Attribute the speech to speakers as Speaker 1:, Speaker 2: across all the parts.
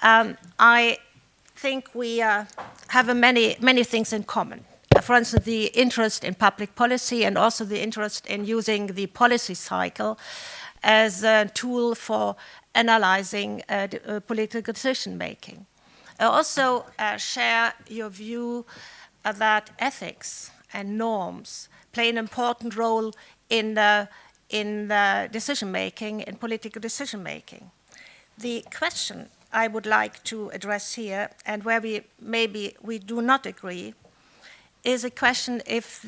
Speaker 1: I think we have many things in common. For instance, the interest in public policy and also the interest in using the policy cycle as a tool for analyzing political decision-making. I also share your view that ethics and norms play an important role in decision-making, in political decision-making. The question I would like to address here, and where we do not agree, is a question if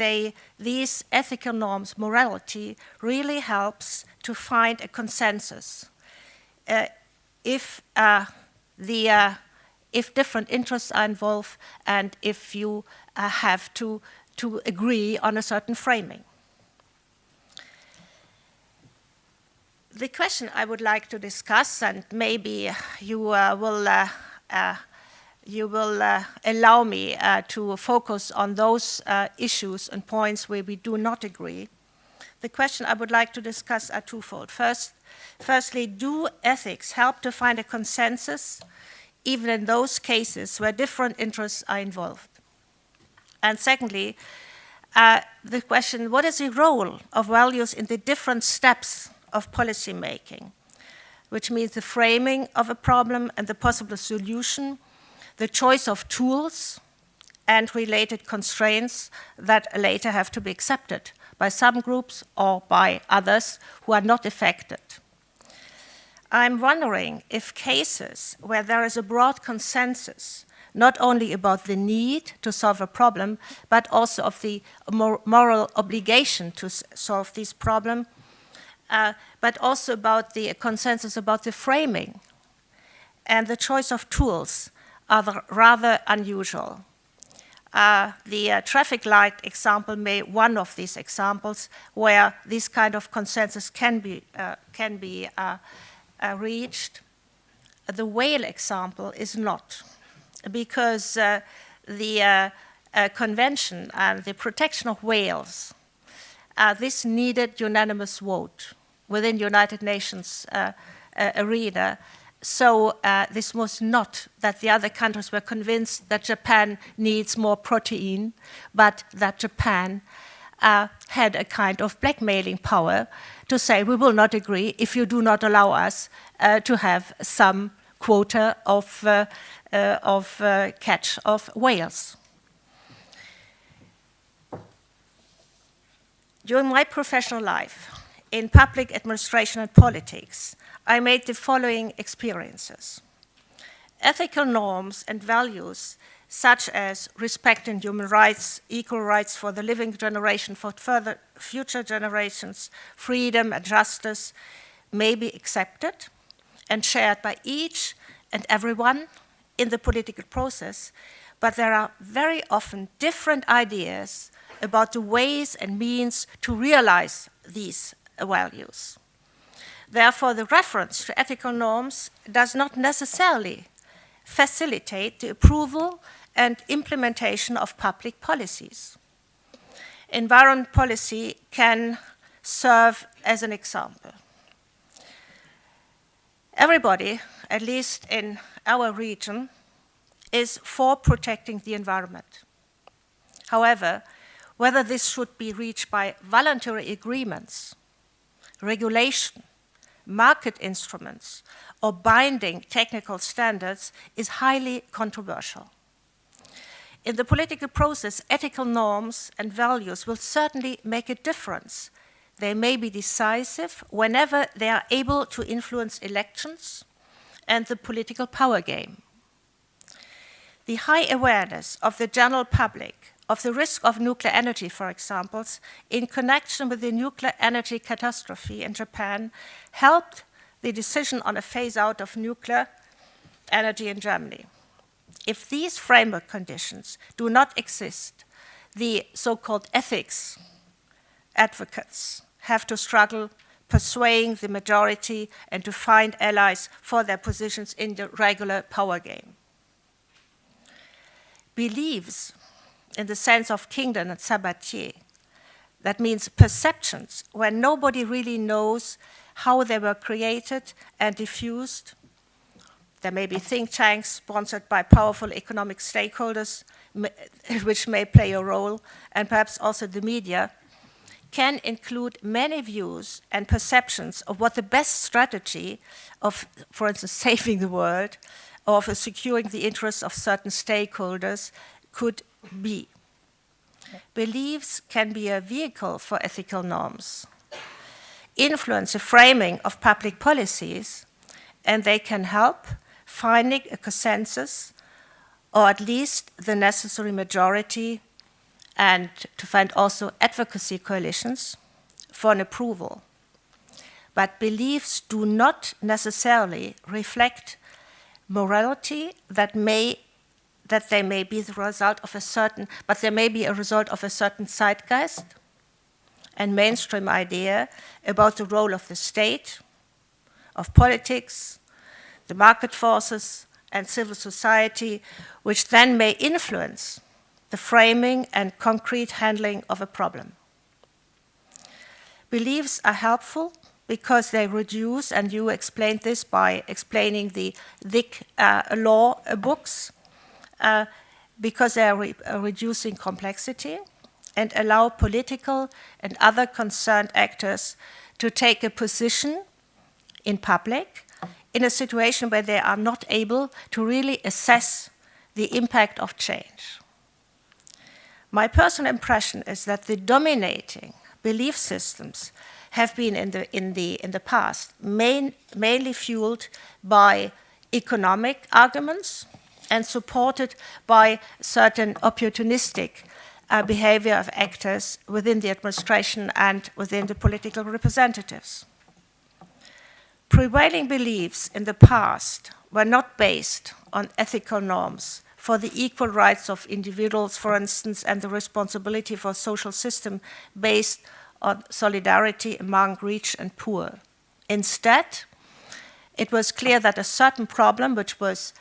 Speaker 1: these ethical norms, morality, really helps to find a consensus. If different interests are involved and if you have to agree on a certain framing. The question I would like to discuss, and maybe you will allow me to focus on those issues and points where we do not agree. The question I would like to discuss are twofold. Firstly, do ethics help to find a consensus even in those cases where different interests are involved? And secondly, the question, what is the role of values in the different steps of policy making, which means the framing of a problem and the possible solution, the choice of tools and related constraints that later have to be accepted by some groups or by others who are not affected. I'm wondering if cases where there is a broad consensus, not only about the need to solve a problem, but also of the moral obligation to solve this problem, but also about the consensus about the framing and the choice of tools are rather unusual. The traffic light example may be one of these examples where this kind of consensus can be reached. The whale example is not, because the convention and the protection of whales, this needed unanimous vote within United Nations arena. So this was not that the other countries were convinced that Japan needs more protein, but that Japan had a kind of blackmailing power to say, we will not agree if you do not allow us to have some quota of catch of whales. During my professional life, in public administration and politics, I made the following experiences. Ethical norms and values, such as respecting human rights, equal rights for the living generation, for further future generations, freedom and justice, may be accepted and shared by each and everyone in the political process, but there are very often different ideas about the ways and means to realize these values. Therefore, the reference to ethical norms does not necessarily facilitate the approval and implementation of public policies. Environment policy can serve as an example. Everybody, at least in our region, is for protecting the environment. However, whether this should be reached by voluntary agreements, regulation, market instruments, or binding technical standards is highly controversial. In the political process, ethical norms and values will certainly make a difference. They may be decisive whenever they are able to influence elections and the political power game. The high awareness of the general public of the risk of nuclear energy, for example, in connection with the nuclear energy catastrophe in Japan, helped the decision on a phase-out of nuclear energy in Germany. If these framework conditions do not exist, the so-called ethics advocates have to struggle persuading the majority and to find allies for their positions in the regular power game. Beliefs, in the sense of Kingdon and Sabatier, that means perceptions where nobody really knows how they were created and diffused, There may be think tanks sponsored by powerful economic stakeholders, which may play a role, and perhaps also the media, can include many views and perceptions of what the best strategy of, for instance, saving the world or of securing the interests of certain stakeholders could be. Beliefs can be a vehicle for ethical norms, influence the framing of public policies, and they can help finding a consensus or at least the necessary majority, and to find also advocacy coalitions for an approval. But beliefs do not necessarily reflect morality that they may be the result of a certain, but they may be a result of a certain zeitgeist and mainstream idea about the role of the state, of politics, the market forces, and civil society, which then may influence the framing and concrete handling of a problem. Beliefs are helpful because they reduce, and you explained this by explaining the thick law books, because they are reducing complexity and allow political and other concerned actors to take a position in public in a situation where they are not able to really assess the impact of change. My personal impression is that the dominating belief systems have been in the past mainly fueled by economic arguments and supported by certain opportunistic behavior of actors within the administration and within the political representatives. Prevailing beliefs in the past were not based on ethical norms for the equal rights of individuals, for instance, and the responsibility for a social system based on solidarity among rich and poor. Instead, it was clear that a certain problem, which was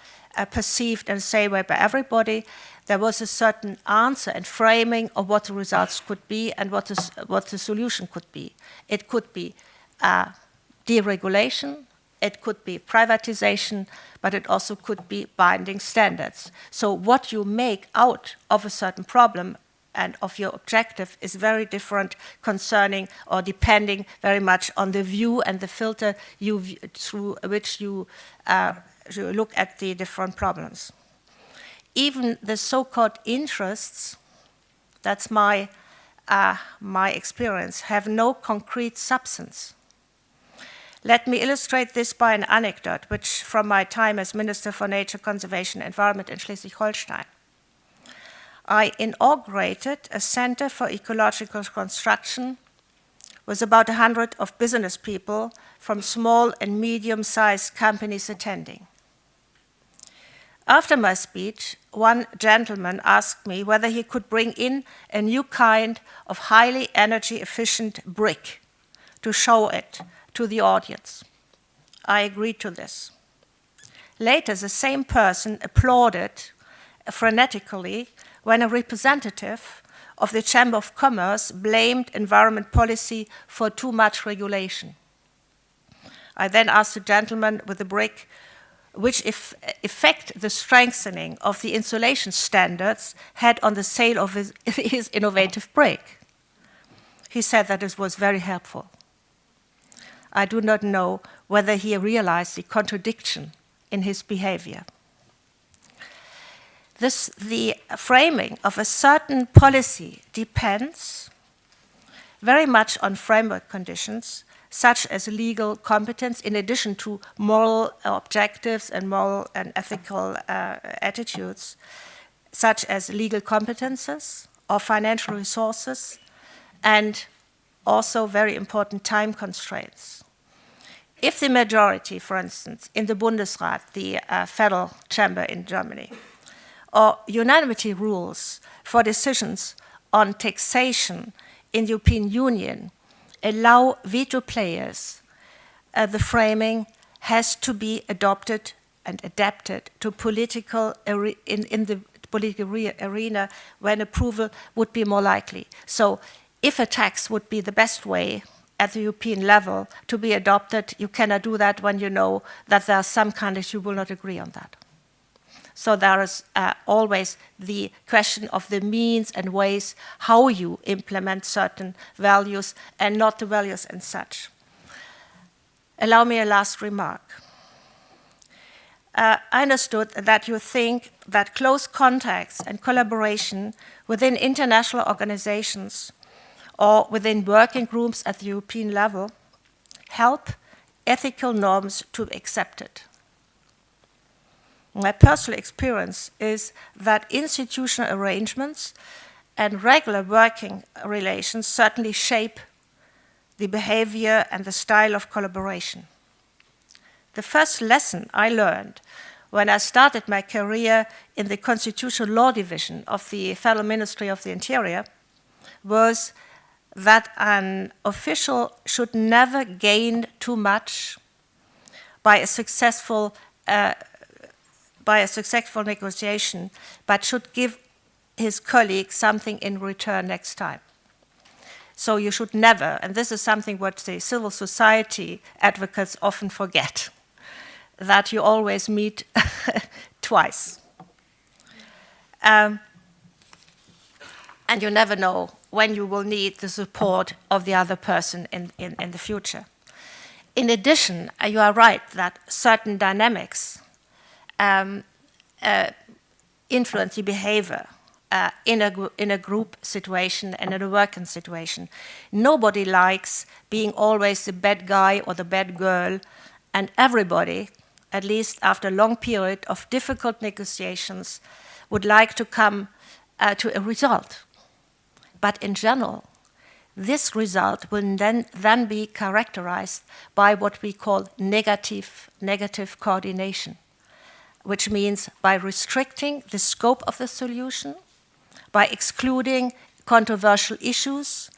Speaker 1: perceived in the same way by everybody, there was a certain answer and framing of what the results could be and what the solution could be. It could be deregulation, it could be privatization, but it also could be binding standards. So what you make out of a certain problem and of your objective is very different concerning or depending very much on the view and the filter through which you look at the different problems. Even the so-called interests, that's my experience, have no concrete substance. Let me illustrate this by an anecdote, which from my time as Minister for Nature, Conservation and Environment in Schleswig-Holstein. I inaugurated a center for ecological construction with about 100 of business people from small and medium-sized companies attending. After my speech, one gentleman asked me whether he could bring in a new kind of highly energy-efficient brick to show it to the audience. I agreed to this. Later, the same person applauded frenetically when a representative of the Chamber of Commerce blamed environment policy for too much regulation. I then asked the gentleman with the brick which effect the strengthening of the insulation standards had on the sale of his innovative brick. He said that it was very helpful. I do not know whether he realized the contradiction in his behavior. The framing of a certain policy depends very much on framework conditions, such as legal competence, in addition to moral objectives and moral and ethical attitudes, such as legal competences or financial resources, and also very important time constraints. If the majority, for instance, in the Bundesrat, the federal chamber in Germany, or unanimity rules for decisions on taxation in the European Union allow veto players, the framing has to be adopted and adapted to in the political arena when approval would be more likely. So if a tax would be the best way at the European level to be adopted, you cannot do that when you know that there are some countries who will not agree on that. So there is always the question of the means and ways how you implement certain values and not the values and such. Allow me a last remark. I understood that you think that close contacts and collaboration within international organizations or within working groups at the European level help ethical norms to be accepted. My personal experience is that institutional arrangements and regular working relations certainly shape the behavior and the style of collaboration. The first lesson I learned when I started my career in the Constitutional Law Division of the Federal Ministry of the Interior was that an official should never gain too much by a successful negotiation, but should give his colleague something in return next time. So you should never, and this is something what the civil society advocates often forget, that you always meet twice. And you never know when you will need the support of the other person in the future. In addition, you are right that certain dynamics influence the behavior in a group situation and in a working situation. Nobody likes being always the bad guy or the bad girl, and everybody, at least after a long period of difficult negotiations, would like to come to a result. But in general, this result will then be characterized by what we call negative coordination, which means by restricting the scope of the solution, by excluding controversial issues,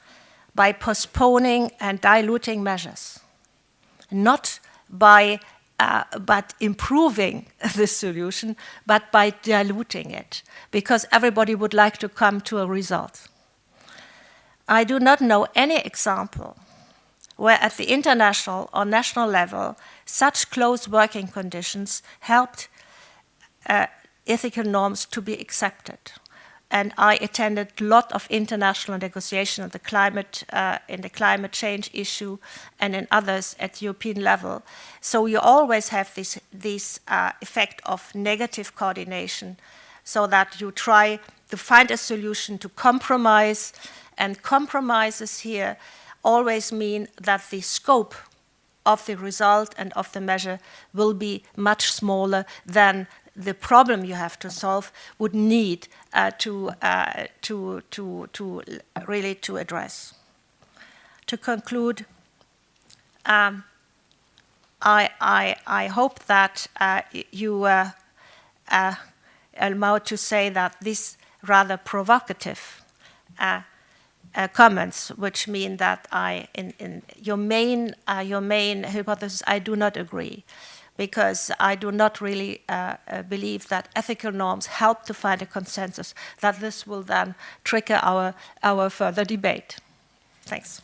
Speaker 1: by postponing and diluting measures, not by but improving the solution, but by diluting it, because everybody would like to come to a result. I do not know any example where at the international or national level such close working conditions helped ethical norms to be accepted. And I attended a lot of international negotiation on the climate, in the climate change issue and in others at European level. So you always have this effect of negative coordination, so that you try to find a solution to compromise, and compromises here always mean that the scope of the result and of the measure will be much smaller than the problem you have to solve would need to really to address. To conclude, I hope that you allow to say that this rather provocative comments, which mean that in your main hypothesis, I do not agree, because I do not really believe that ethical norms help to find a consensus, that this will then trigger our further debate. Thanks.